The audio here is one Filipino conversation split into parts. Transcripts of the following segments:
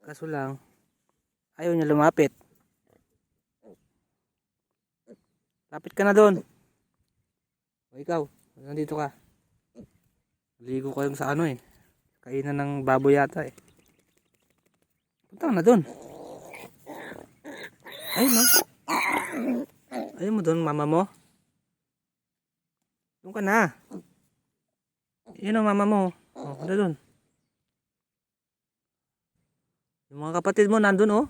Kaso lang, ayaw niya lumapit. Lapit ka na doon. O ikaw, nandito ka. Ligo ka yung sa ano eh. Kainan ng baboy yata eh. Punta ka na doon. Ayun no. Ayun mo doon, mama mo. Doon ka na. Yun o, mama mo. O, punta doon. Yung mga kapatid mo nandun oh.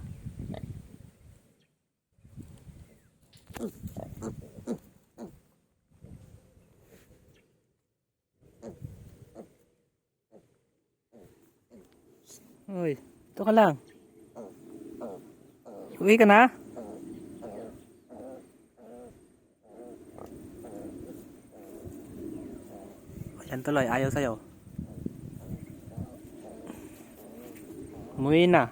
Uy, ito ka lang. Uwi ka na. Ayan tuloy, ayaw sa'yo. Umuwi na.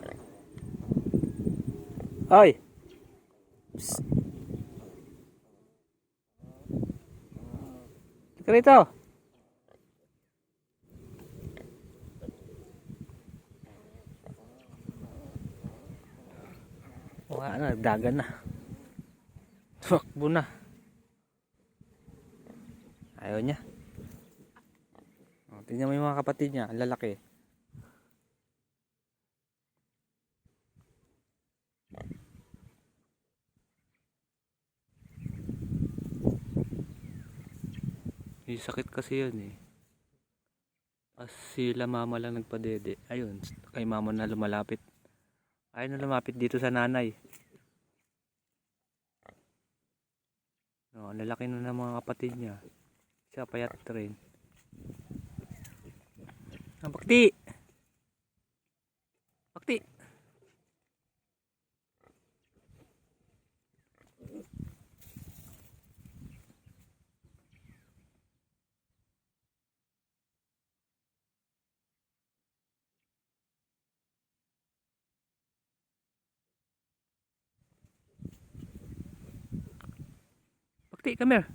Oy. Psst. Tika rito. Wala na, nagdagan na. Tumakbo na. Ayaw niya. O, tingnan mo yung mga kapatid niya, ang lalaki. May sakit kasi yun eh. Sila mama lang nagpadede. Ayun, kay mama na lumalapit. Ayaw na lumapit dito sa nanay. No, ang lalaki na ng mga kapatid niya. Siya payat rin. Bakti! Bakti! Bakti, come here.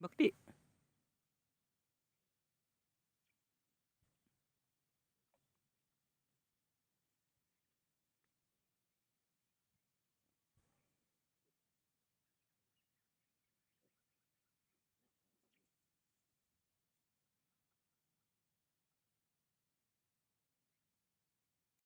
Bakti.